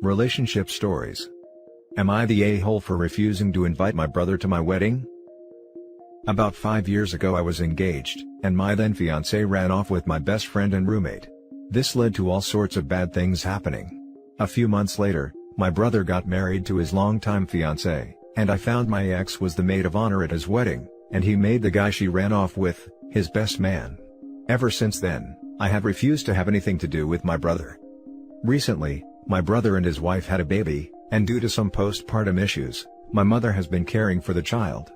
Relationship stories. Am I the a-hole for refusing to invite my brother to my wedding? About 5 years ago I was engaged, and my then fiancé ran off with my best friend and roommate. This led to all sorts of bad things happening. A few months later, my brother got married to his longtime fiancé, and I found my ex was the maid of honor at his wedding, and he made the guy she ran off with his best man. Ever since then, I have refused to have anything to do with my brother. Recently, my brother and his wife had a baby, and due to some postpartum issues, my mother has been caring for the child.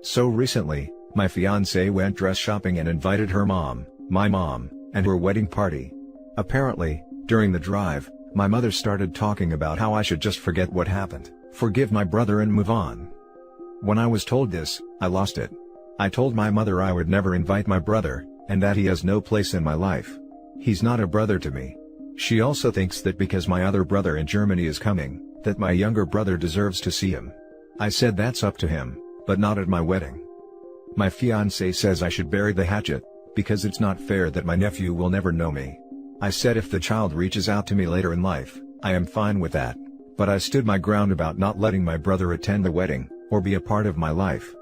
So recently, my fiancé went dress shopping and invited her mom, my mom, and her wedding party. Apparently, during the drive, my mother started talking about how I should just forget what happened, forgive my brother and move on. When I was told this, I lost it. I told my mother I would never invite my brother, and that he has no place in my life. He's not a brother to me. She also thinks that because my other brother in Germany is coming, that my younger brother deserves to see him. I said that's up to him, but not at my wedding. My fiancé says I should bury the hatchet, because it's not fair that my nephew will never know me. I said if the child reaches out to me later in life, I am fine with that, but I stood my ground about not letting my brother attend the wedding, or be a part of my life.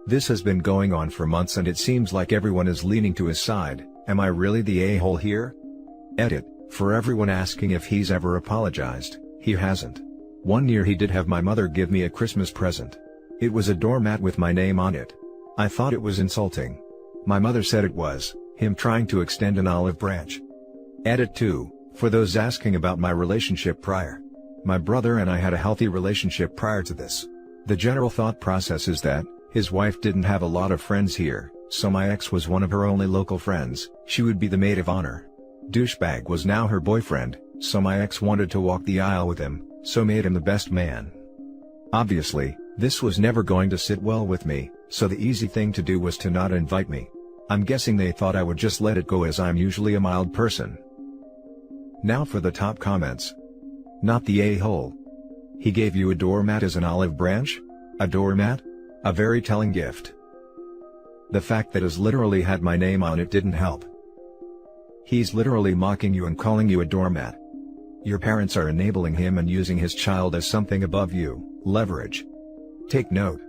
This has been going on for months and it seems like everyone is leaning to his side. Am I really the a-hole here? Edit. For everyone asking if he's ever apologized, he hasn't. One year he did have my mother give me a Christmas present. It was a doormat with my name on it. I thought it was insulting. My mother said it was him trying to extend an olive branch. Edit 2, for those asking about my relationship prior. My brother and I had a healthy relationship prior to this. The general thought process is that his wife didn't have a lot of friends here, so my ex was one of her only local friends. She would be the maid of honor. Douchebag was now her boyfriend, so my ex wanted to walk the aisle with him, so made him the best man. Obviously, this was never going to sit well with me, so the easy thing to do was to not invite me. I'm guessing they thought I would just let it go as I'm usually a mild person. Now for the top comments. Not the a-hole. He gave you a doormat as an olive branch? A doormat? A very telling gift. The fact that it literally had my name on it didn't help. He's literally mocking you and calling you a doormat. Your parents are enabling him and using his child as something above you, leverage. Take note.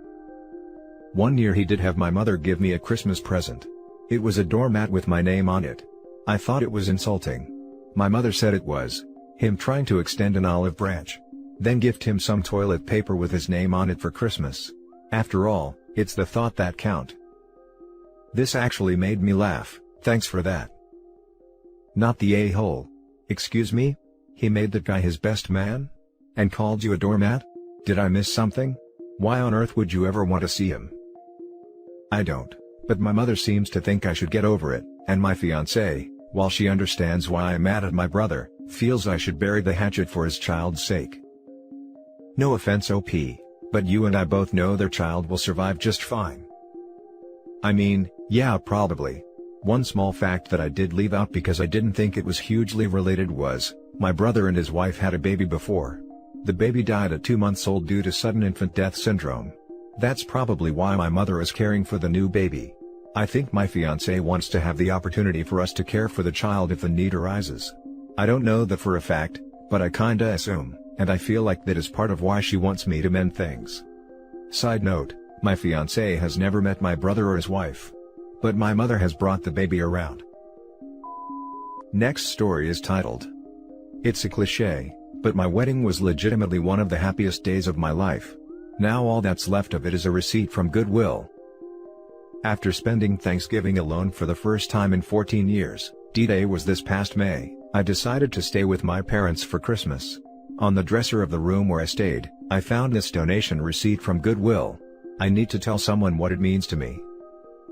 1 year he did have my mother give me a Christmas present. It was a doormat with my name on it. I thought it was insulting. My mother said it was him trying to extend an olive branch. Then gift him some toilet paper with his name on it for Christmas. After all, it's the thought that count. This actually made me laugh, thanks for that. Not the a-hole. Excuse me? He made that guy his best man? And called you a doormat? Did I miss something? Why on earth would you ever want to see him? I don't, but my mother seems to think I should get over it, and my fiancé, while she understands why I'm mad at my brother, feels I should bury the hatchet for his child's sake. No offense OP, but you and I both know their child will survive just fine. I mean, yeah, probably. One small fact that I did leave out because I didn't think it was hugely related was, my brother and his wife had a baby before. The baby died at 2 months old due to sudden infant death syndrome. That's probably why my mother is caring for the new baby. I think my fiancé wants to have the opportunity for us to care for the child if the need arises. I don't know that for a fact, but I kinda assume, and I feel like that is part of why she wants me to mend things. Side note, my fiancé has never met my brother or his wife. But my mother has brought the baby around. Next story is titled, It's a Cliché, but my wedding was legitimately one of the happiest days of my life. Now all that's left of it is a receipt from Goodwill. After spending Thanksgiving alone for the first time in 14 years, D-Day was this past May, I decided to stay with my parents for Christmas. On the dresser of the room where I stayed, I found this donation receipt from Goodwill. I need to tell someone what it means to me.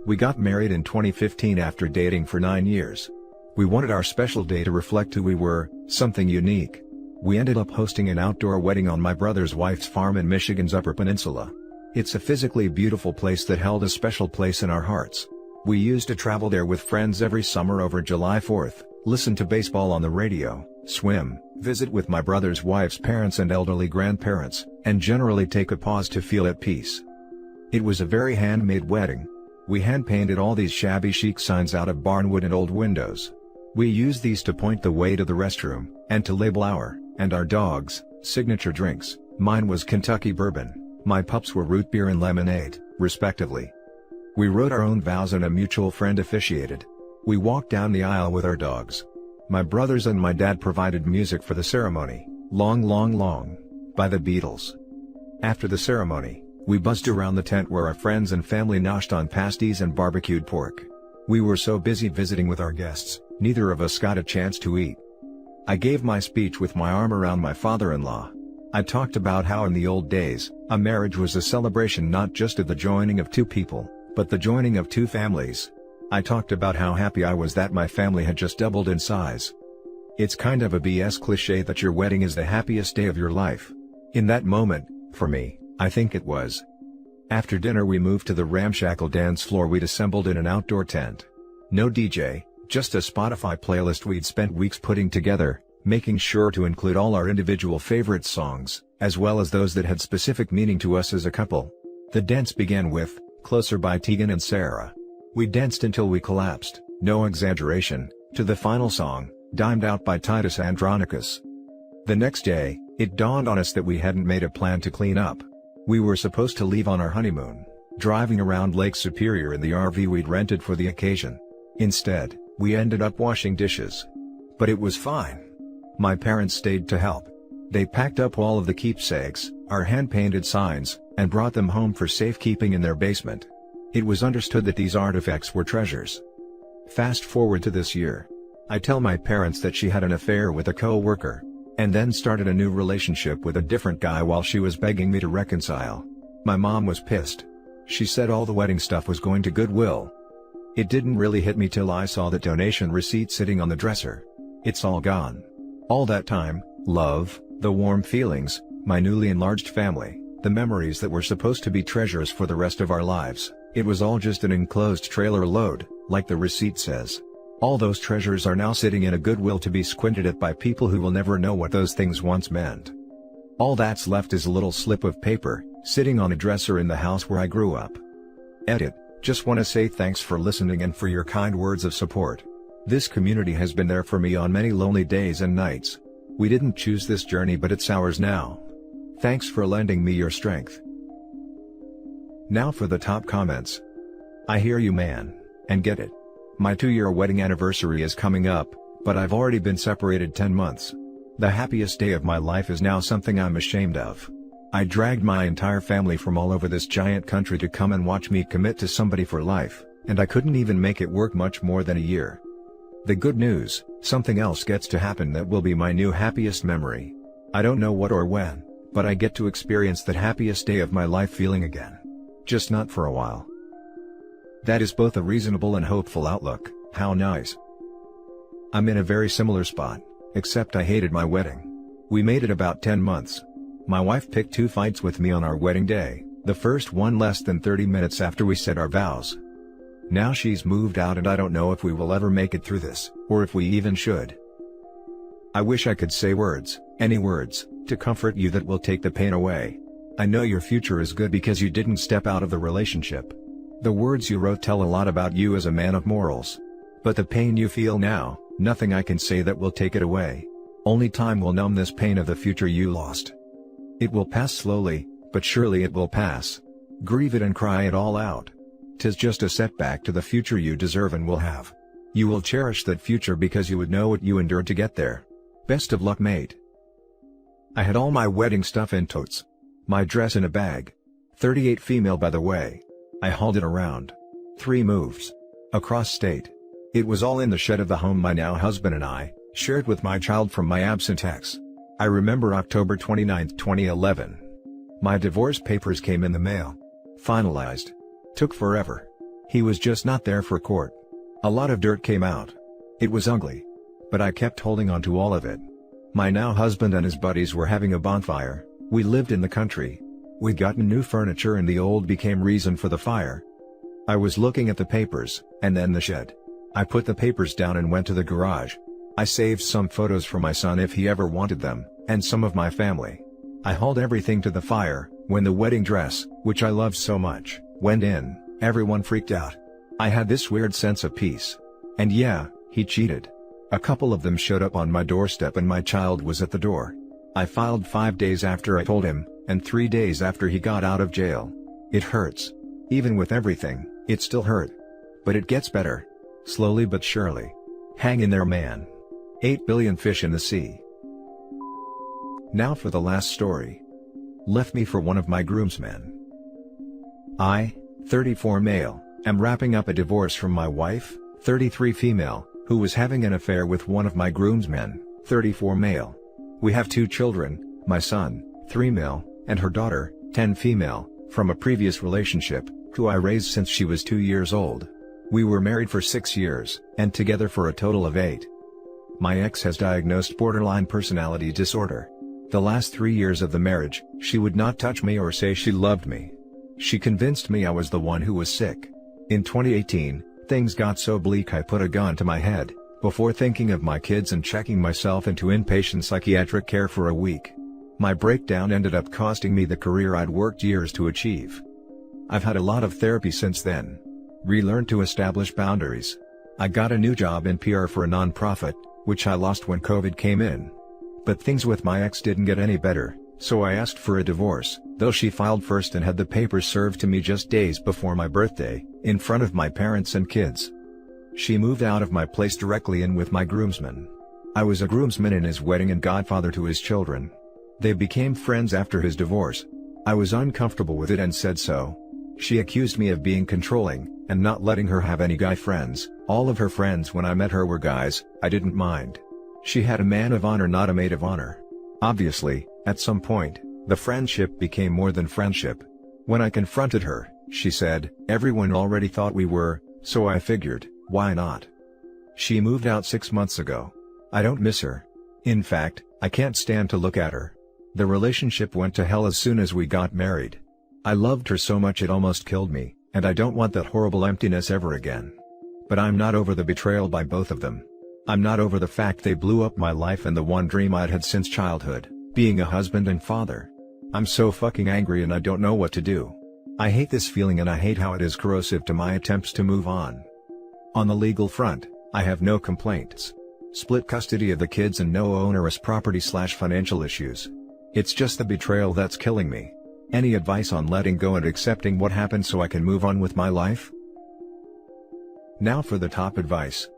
We got married in 2015 after dating for 9 years. We wanted our special day to reflect who we were, something unique. We ended up hosting an outdoor wedding on my brother's wife's farm in Michigan's Upper Peninsula. It's a physically beautiful place that held a special place in our hearts. We used to travel there with friends every summer over July 4th, listen to baseball on the radio, swim, visit with my brother's wife's parents and elderly grandparents, and generally take a pause to feel at peace. It was a very handmade wedding. We hand-painted all these shabby chic signs out of barnwood and old windows. We used these to point the way to the restroom, and to label our And our dogs, signature drinks, mine was Kentucky bourbon, my pups were root beer and lemonade, respectively. We wrote our own vows and a mutual friend officiated. We walked down the aisle with our dogs. My brothers and my dad provided music for the ceremony, Long Long Long, by the Beatles. After the ceremony, we buzzed around the tent where our friends and family noshed on pasties and barbecued pork. We were so busy visiting with our guests, neither of us got a chance to eat. I gave my speech with my arm around my father-in-law. I talked about how in the old days, a marriage was a celebration not just of the joining of two people, but the joining of two families. I talked about how happy I was that my family had just doubled in size. It's kind of a BS cliche that your wedding is the happiest day of your life. In that moment, for me, I think it was. After dinner we moved to the ramshackle dance floor we'd assembled in an outdoor tent. No DJ, just a Spotify playlist we'd spent weeks putting together, making sure to include all our individual favorite songs, as well as those that had specific meaning to us as a couple. The dance began with Closer by Tegan and Sara. We danced until we collapsed, no exaggeration, to the final song, Dimed Out by Titus Andronicus. The next day, it dawned on us that we hadn't made a plan to clean up. We were supposed to leave on our honeymoon, driving around Lake Superior in the RV we'd rented for the occasion. Instead, we ended up washing dishes. But it was fine. My parents stayed to help. They packed up all of the keepsakes, our hand-painted signs, and brought them home for safekeeping in their basement. It was understood that these artifacts were treasures. Fast forward to this year. I tell my parents that she had an affair with a co-worker, and then started a new relationship with a different guy while she was begging me to reconcile. My mom was pissed. She said all the wedding stuff was going to Goodwill. It didn't really hit me till I saw the donation receipt sitting on the dresser. It's all gone. All that time, love, the warm feelings, my newly enlarged family, the memories that were supposed to be treasures for the rest of our lives, it was all just an enclosed trailer load, like the receipt says. All those treasures are now sitting in a Goodwill to be squinted at by people who will never know what those things once meant. All that's left is a little slip of paper, sitting on a dresser in the house where I grew up. Edit. Just want to say thanks for listening and for your kind words of support. This community has been there for me on many lonely days and nights. We didn't choose this journey, but it's ours now. Thanks for lending me your strength. Now for the top comments. I hear you, man, and get it. My 2-year wedding anniversary is coming up, but I've already been separated 10 months. The happiest day of my life is now something I'm ashamed of. I dragged my entire family from all over this giant country to come and watch me commit to somebody for life, and I couldn't even make it work much more than a year. The good news, something else gets to happen that will be my new happiest memory. I don't know what or when, but I get to experience that happiest day of my life feeling again. Just not for a while. That is both a reasonable and hopeful outlook. How nice. I'm in a very similar spot, except I hated my wedding. We made it about 10 months. My wife picked 2 fights with me on our wedding day, the first one less than 30 minutes after we said our vows. Now she's moved out and I don't know if we will ever make it through this, or if we even should. I wish I could say words, any words, to comfort you that will take the pain away. I know your future is good because you didn't step out of the relationship. The words you wrote tell a lot about you as a man of morals. But the pain you feel now, nothing I can say that will take it away. Only time will numb this pain of the future you lost. It will pass slowly, but surely it will pass. Grieve it and cry it all out. 'Tis just a setback to the future you deserve and will have. You will cherish that future because you would know what you endured to get there. Best of luck, mate. I had all my wedding stuff in totes. My dress in a bag. 38 female, by the way. I hauled it around. 3 moves. Across state. It was all in the shed of the home my now husband and I shared with my child from my absent ex. I remember October 29, 2011. My divorce papers came in the mail. Finalized. Took forever. He was just not there for court. A lot of dirt came out. It was ugly. But I kept holding on to all of it. My now husband and his buddies were having a bonfire. We lived in the country. We'd gotten new furniture and the old became reason for the fire. I was looking at the papers, and then the shed. I put the papers down and went to the garage. I saved some photos for my son if he ever wanted them, and some of my family. I hauled everything to the fire. When the wedding dress, which I loved so much, went in, everyone freaked out. I had this weird sense of peace. And yeah, he cheated. A couple of them showed up on my doorstep and my child was at the door. I filed 5 days after I told him, and 3 days after he got out of jail. It hurts. Even with everything, it still hurt. But it gets better. Slowly but surely. Hang in there, man. 8 billion fish in the sea. Now for the last story. Left me for one of my groomsmen. I, 34 male, am wrapping up a divorce from my wife, 33 female, who was having an affair with one of my groomsmen, 34 male. We have 2 children, my son, 3 male, and her daughter, 10 female, from a previous relationship, who I raised since she was 2 years old. We were married for 6 years, and together for a total of 8. My ex has diagnosed borderline personality disorder. The last 3 years of the marriage, she would not touch me or say she loved me. She convinced me I was the one who was sick. In 2018, things got so bleak I put a gun to my head, before thinking of my kids and checking myself into inpatient psychiatric care for a week. My breakdown ended up costing me the career I'd worked years to achieve. I've had a lot of therapy since then. Relearned to establish boundaries. I got a new job in PR for a non-profit, which I lost when COVID came in. But things with my ex didn't get any better, so I asked for a divorce, though she filed first and had the papers served to me just days before my birthday, in front of my parents and kids. She moved out of my place directly in with my groomsmen. I was a groomsman in his wedding and godfather to his children. They became friends after his divorce. I was uncomfortable with it and said so. She accused me of being controlling, and not letting her have any guy friends. All of her friends when I met her were guys. I didn't mind. She had a man of honor, not a maid of honor. Obviously, at some point, the friendship became more than friendship. When I confronted her, she said, "Everyone already thought we were, so I figured, why not?" She moved out 6 months ago. I don't miss her. In fact, I can't stand to look at her. The relationship went to hell as soon as we got married. I loved her so much it almost killed me, and I don't want that horrible emptiness ever again. But I'm not over the betrayal by both of them. I'm not over the fact they blew up my life and the one dream I'd had since childhood, being a husband and father. I'm so fucking angry and I don't know what to do. I hate this feeling and I hate how it is corrosive to my attempts to move on. On the legal front, I have no complaints. Split custody of the kids and no onerous property/financial issues. It's just the betrayal that's killing me. Any advice on letting go and accepting what happened so I can move on with my life? Now for the top advice.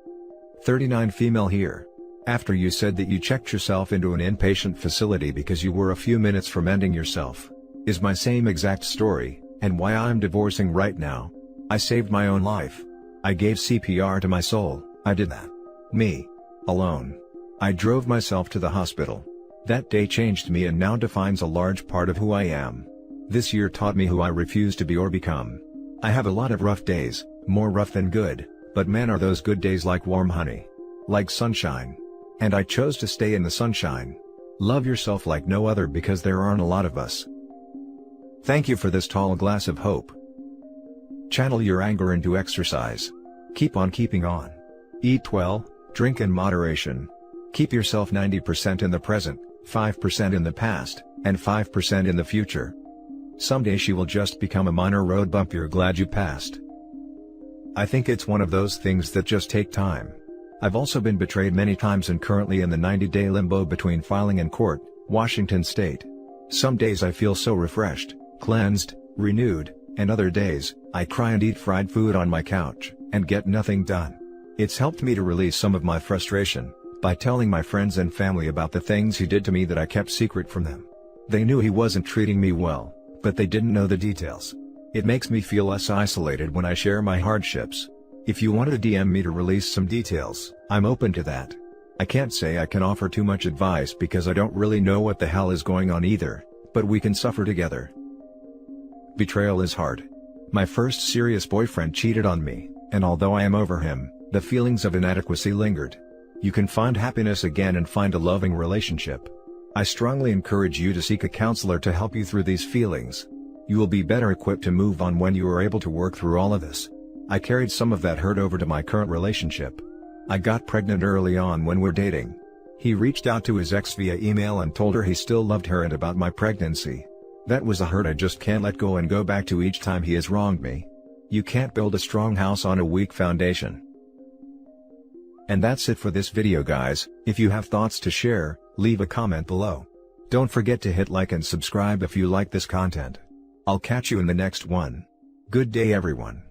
39 female here. After you said that you checked yourself into an inpatient facility because you were a few minutes from ending yourself, is my same exact story, and why I'm divorcing right now. I saved my own life. I gave CPR to my soul. I did that. Me. Alone. I drove myself to the hospital. That day changed me and now defines a large part of who I am. This year taught me who I refuse to be or become. I have a lot of rough days, more rough than good, but man are those good days like warm honey. Like sunshine. And I chose to stay in the sunshine. Love yourself like no other because there aren't a lot of us. Thank you for this tall glass of hope. Channel your anger into exercise. Keep on keeping on. Eat well, drink in moderation. Keep yourself 90% in the present, 5% in the past, and 5% in the future. Someday she will just become a minor road bump you're glad you passed. I think it's one of those things that just take time. I've also been betrayed many times and currently in the 90-day limbo between filing in court, Washington State. Some days I feel so refreshed, cleansed, renewed, and other days, I cry and eat fried food on my couch, and get nothing done. It's helped me to release some of my frustration, by telling my friends and family about the things he did to me that I kept secret from them. They knew he wasn't treating me well, but they didn't know the details. It makes me feel less isolated when I share my hardships. If you want to DM me to release some details, I'm open to that. I can't say I can offer too much advice because I don't really know what the hell is going on either, but we can suffer together. Betrayal is hard. My first serious boyfriend cheated on me, and although I am over him, the feelings of inadequacy lingered. You can find happiness again and find a loving relationship. I strongly encourage you to seek a counselor to help you through these feelings. You will be better equipped to move on when you are able to work through all of this. I carried some of that hurt over to my current relationship. I got pregnant early on when we're dating. He reached out to his ex via email and told her he still loved her and about my pregnancy. That was a hurt I just can't let go and go back to each time he has wronged me. You can't build a strong house on a weak foundation. And that's it for this video guys. If you have thoughts to share, leave a comment below. Don't forget to hit like and subscribe if you like this content. I'll catch you in the next one. Good day everyone.